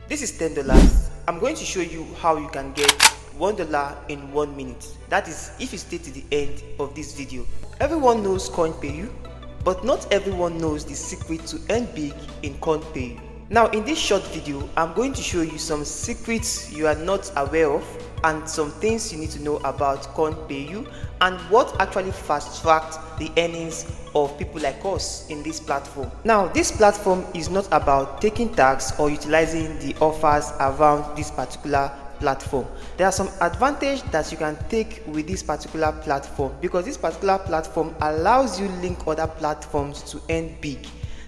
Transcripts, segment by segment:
This is $10. I'm going to show you how you can get $1 in 1 minute. That is if you stay to the end of this video. Everyone knows CoinPayu, but not everyone knows the secret to earn big in CoinPayu. Now in this short video, I'm going to show you some secrets you are not aware of and some things you need to know about CoinPayu and what actually fast-tracks the earnings of people like us in this platform. Now this platform is not about taking tax or utilizing the offers around this particular platform. There are some advantages that you can take with this particular platform because this particular platform allows you link other platforms to earn big.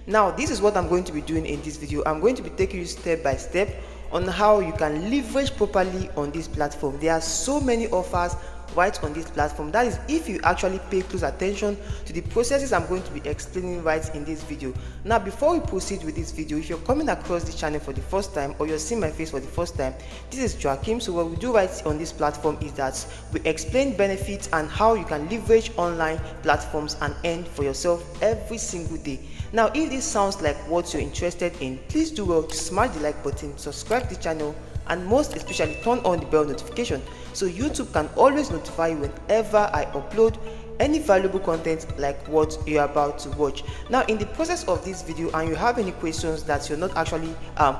Now this is what I'm going to be doing in this video. I'm going to be taking you step by step on how you can leverage properly on this platform. There are so many offers right on this platform. That is if you actually pay close attention to the processes I'm going to be explaining right in this video. Now before we proceed with this video, if you're coming across this channel for the first time or you're seeing my face for the first time, this is Joachim. So what we do right on this platform is that we explain benefits and how you can leverage online platforms and earn for yourself every single day. Now if this sounds like what you're interested in, please do well to smash the like button, subscribe to the channel, and most especially turn on the bell notification so YouTube can always notify you whenever I upload any valuable content like what you're about to watch. Now in the process of this video, and you have any questions that you're not actually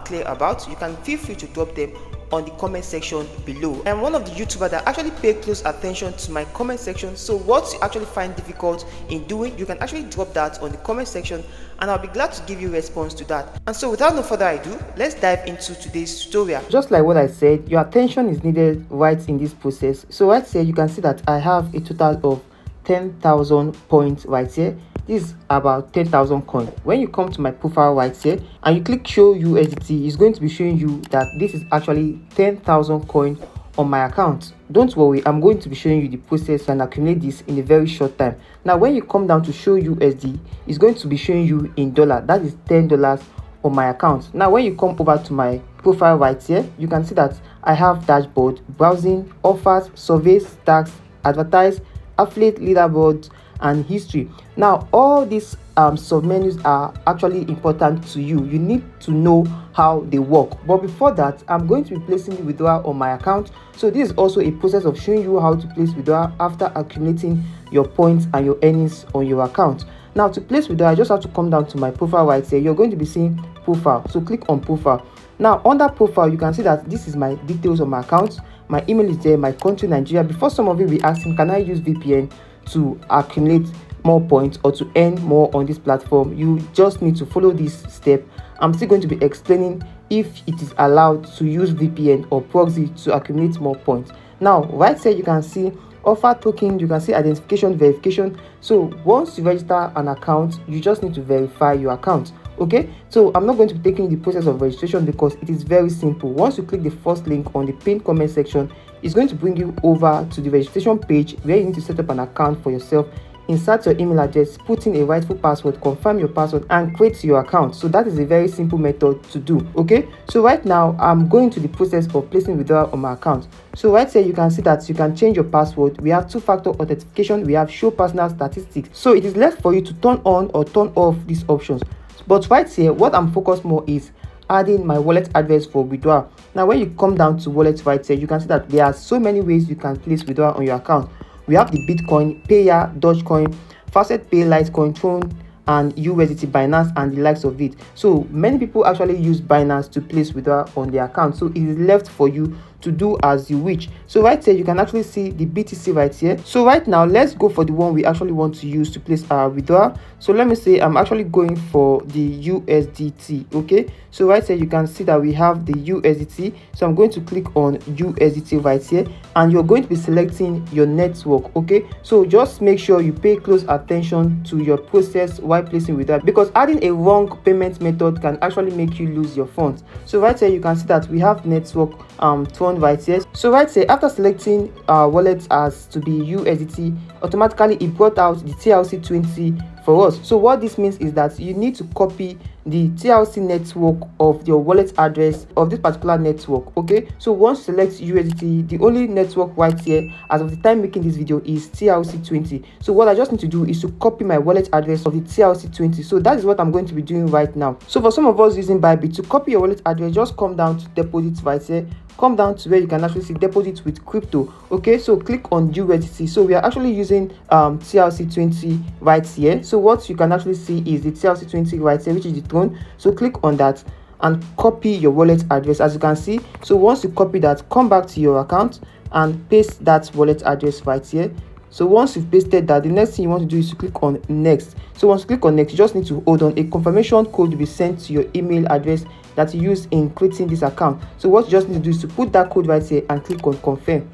clear about, you can feel free to drop them on the comment section below. I'm one of the YouTubers that actually pay close attention to my comment section, so what you actually find difficult in doing, you can actually drop that on the comment section and I'll be glad to give you a response to that. And so without no further ado, let's dive into today's tutorial. Just like what I said, your attention is needed right in this process. So right here you can see that I have a total of 10,000 points right here. This is about 10,000 coins. When you come to my profile right here and you click show USDT, it's going to be showing you that this is actually 10,000 coins on my account. Don't worry, I'm going to be showing you the process and accumulate this in a very short time. Now when you come down to show USD, it's going to be showing you in dollar. That is $10 on my account. Now when you come over to my profile right here, you can see that I have dashboard, browsing, offers, surveys, tags, advertise, affiliate, leaderboard, and history. Now all these submenus are actually important to you. You need to know how they work, but before that I'm going to be placing the withdrawal on my account. So this is also a process of showing you how to place withdrawal after accumulating your points and your earnings on your account. Now to place withdrawal, I just have to come down to my profile right here. You're going to be seeing profile, so click on profile. Now under profile you can see that this is my details on my account. My email is there, my country Nigeria. Before some of you will be asking, can I use VPN to accumulate more points or to earn more on this platform? You just need to follow this step. I'm still going to be explaining if it is allowed to use VPN or proxy to accumulate more points. Now right here you can see offer token, you can see identification, verification. So once you register an account, you just need to verify your account. Okay, so I'm not going to be taking the process of registration because it is very simple. Once you click the first link on the pinned comment section, it's going to bring you over to the registration page where you need to set up an account for yourself, insert your email address, put in a rightful password, confirm your password, and create your account. So that is a very simple method to do. Okay, so right now I'm going to the process of placing withdrawal on my account. So right here you can see that you can change your password. We have two-factor authentication, we have show personal statistics. So it is left for you to turn on or turn off these options. But right here what I'm focused more is adding my wallet address for withdrawal. Now when you come down to wallet right here, you can see that there are so many ways you can place withdrawal on your account. We have the Bitcoin, Payer, Dogecoin, Facet Pay, Litecoin, Tron, and USDT, Binance, and the likes of it. So many people actually use Binance to place withdrawal on their account. So it is left for you to do as you wish. So right here you can actually see the BTC right here. So right now let's go for the one we actually want to use to place our withdrawal. So let me say I'm actually going for the USDT. Okay, so right here you can see that we have the USDT. So I'm going to click on USDT right here and you're going to be selecting your network. Okay, so just make sure you pay close attention to your process while placing withdrawal because adding a wrong payment method can actually make you lose your funds. So right here you can see that we have network Tron right here. So right here after selecting our wallet as to be USDT, automatically it brought out the TRC20 for us. So what this means is that you need to copy the TLC network of your wallet address of this particular network. Okay, so once you select USDT, the only network right here as of the time making this video is TLC20. So what I just need to do is to copy my wallet address of the TLC20. So that is what I'm going to be doing right now. So for some of us using Bybit, to copy your wallet address, just come down to deposit right here, come down to where you can actually see deposit with crypto. Okay, so click on USDT. So we are actually using TLC20 right here. So what you can actually see is the TLC20 right here, which is the throne. So click on that and copy your wallet address, as you can see. So once you copy that, come back to your account and paste that wallet address right here. So once you've pasted that, the next thing you want to do is to click on next. So once you click on next, you just need to hold on. A confirmation code will be sent to your email address that you use in creating this account. So what you just need to do is to put that code right here and click on confirm.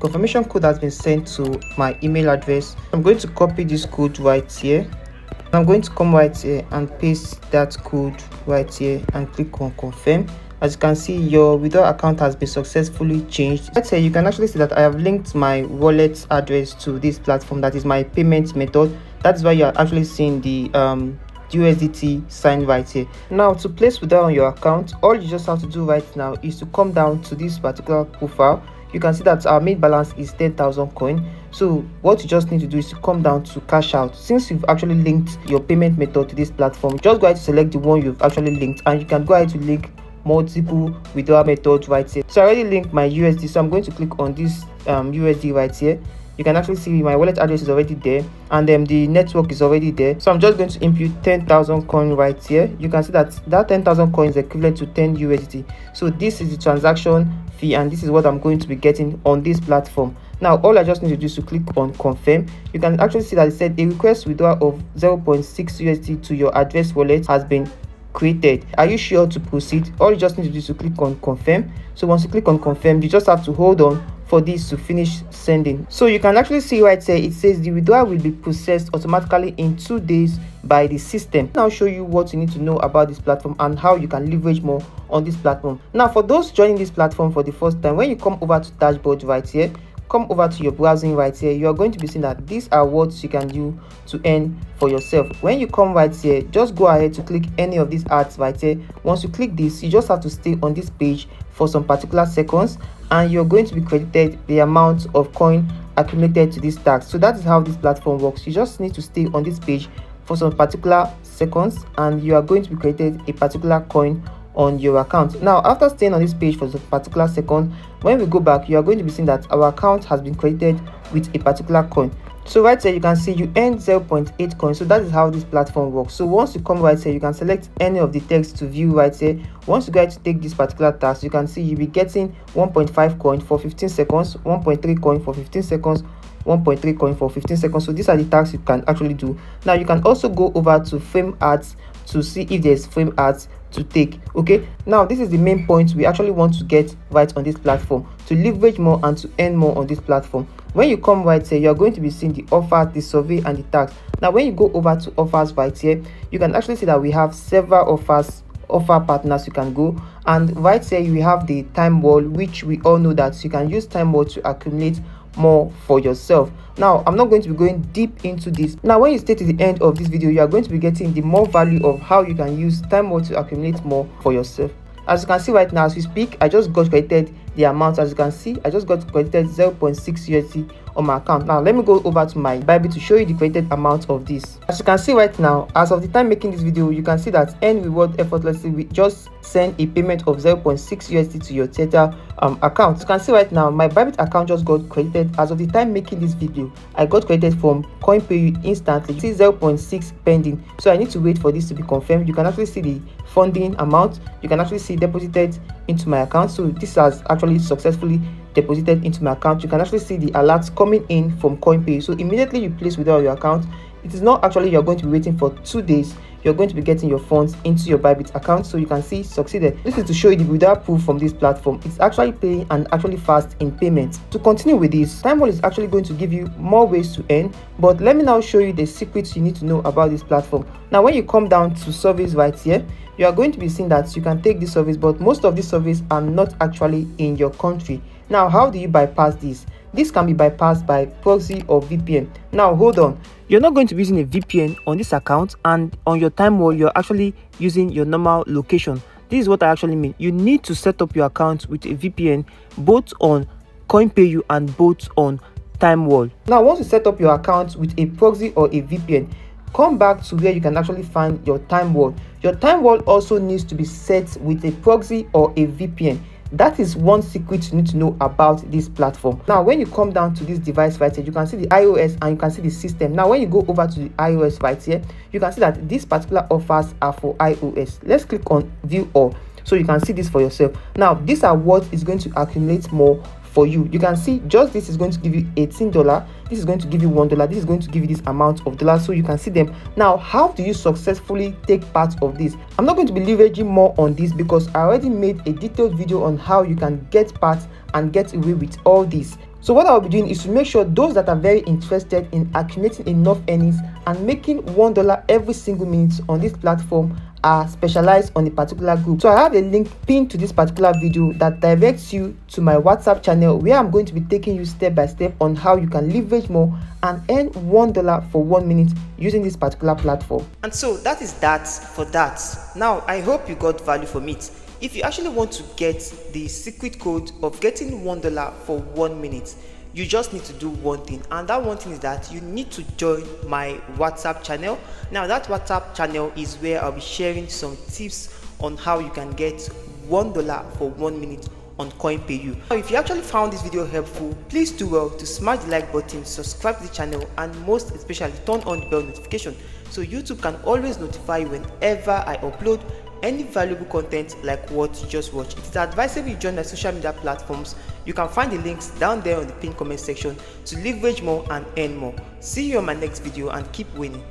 Confirmation code has been sent to my email address. I'm going to copy this code right here. I'm going to come right here and paste that code right here and click on confirm. As you can see, your withdrawal account has been successfully changed. Right here, you can actually see that I have linked my wallet address to this platform, that is my payment method. That's why you are actually seeing the USDT sign right here. Now, to place withdrawal on your account, all you just have to do right now is to come down to this particular profile. You can see that our main balance is 10,000 coin. So what you just need to do is to come down to cash out. Since you've actually linked your payment method to this platform, just go ahead to select the one you've actually linked, and you can go ahead to link multiple withdrawal methods right here. So I already linked my USD, so I'm going to click on this USD right here. You can actually see my wallet address is already there, and the network is already there. So I'm just going to input 10,000 coin right here. You can see that 10,000 coin is equivalent to 10 USDT. So this is the transaction fee, and this is what I'm going to be getting on this platform. Now all I just need to do is to click on confirm. You can actually see that it said a request withdrawal of 0.6 USD to your address wallet has been created. Are you sure to proceed? All you just need to do is to click on confirm. So once you click on confirm, you just have to hold on for this to finish sending. So you can actually see right here, it says the withdrawal will be processed automatically in 2 days by the system. Now I'll show you what you need to know about this platform and how you can leverage more on this platform. Now for those joining this platform for the first time, when you come over to dashboard right here, come over to your browsing right here, you are going to be seeing that these are what you can do to earn for yourself. When you come right here, just go ahead to click any of these ads right here. Once you click this, you just have to stay on this page for some particular seconds, and you're going to be credited the amount of coin accumulated to this tax. So that is how this platform works. You just need to stay on this page for some particular seconds, and you are going to be credited a particular coin on your account. Now after staying on this page for a particular second, when we go back, you are going to be seeing that our account has been credited with a particular coin. So right here you can see you earn 0.8 coins. So that is how this platform works. So once you come right here, you can select any of the text to view right here. Once you go ahead to take this particular task, you can see you'll be getting 1.5 coin for 15 seconds, 1.3 coin for 15 seconds, 1.3 coin for 15 seconds. So these are the tasks you can actually do. Now you can also go over to frame ads to see if there's frame ads to take. Okay, now this is the main point we actually want to get right on this platform, to leverage more and to earn more on this platform. When you come right here, you are going to be seeing the offers, the survey, and the tax. Now when you go over to offers right here, you can actually see that we have several offer partners you can go, and right here you have the time wall, which we all know that you can use time wall to accumulate more for yourself. Now I'm not going to be going deep into this. Now when you stay to the end of this video, you are going to be getting the more value of how you can use time wall to accumulate more for yourself. As you can see right now, as we speak, I just got credited the amount. As you can see, I just got credited 0.6 USD on my account. Now let me go over to my Bybit to show you the credited amount of this. As you can see right now, as of the time making this video, you can see that earn reward effortlessly. We just send a payment of 0.6 USD to your Tether account. As you can see right now, my Bybit account just got credited. As of the time making this video, I got credited from CoinPayu instantly. You see 0.6 pending, so I need to wait for this to be confirmed. You can actually see the funding amount. You can actually see deposited into my account. So this has actually successfully deposited into my account. You can actually see the alerts coming in from CoinPayu. So immediately you place withdrawal your account, it is not actually you're going to be waiting for 2 days. You're going to be getting your funds into your Bybit account. So you can see succeeded. This is to show you the withdrawal proof from this platform. It's actually paying and actually fast in payment. To continue with this, TimeWall is actually going to give you more ways to earn, but let me now show you the secrets you need to know about this platform. Now when you come down to service right here, you are going to be seeing that you can take this service, but most of these services are not actually in your country. Now how do you bypass this? this can be bypassed by proxy or VPN. Now hold on, you're not going to be using a VPN on this account, and on your time wall you're actually using your normal location. This is what I actually mean. You need to set up your account with a VPN both on CoinPayu and both on time wall. Now once you set up your account with a proxy or a VPN, come back to where you can actually find your time wall. Your time wall also needs to be set with a proxy or a VPN. That is one secret you need to know about this platform. Now when you come down to this device right here, you can see the iOS and you can see the system. Now when you go over to the iOS right here, you can see that these particular offers are for iOS. Let's click on view all so you can see this for yourself. Now these are what is going to accumulate more for you. You can see just this is going to give you $18, this is going to give you $1, this is going to give you this amount of dollars, so you can see them. Now how do you successfully take part of this? I'm not going to be leveraging more on this because I already made a detailed video on how you can get part and get away with all this. So what I'll be doing is to make sure those that are very interested in accumulating enough earnings and making $1 every single minute on this platform are specialized on a particular group. So I have a link pinned to this particular video that directs you to my WhatsApp channel, where I'm going to be taking you step by step on how you can leverage more and earn $1 for 1 minute using this particular platform. And so that is that for that. Now I hope you got value from it. If you actually want to get the secret code of getting $1 for 1 minute, you just need to do one thing, and that one thing is that you need to join my WhatsApp channel. Now that WhatsApp channel is where I'll be sharing some tips on how you can get $1 for 1 minute on CoinPayu. Now if you actually found this video helpful, please do well to smash the like button, subscribe to the channel, and most especially turn on the bell notification so YouTube can always notify you whenever I upload any valuable content like what you just watched. It is advisable you join my social media platforms. You can find the links down there on the pinned comment section to leverage more and earn more. See you on my next video and keep winning.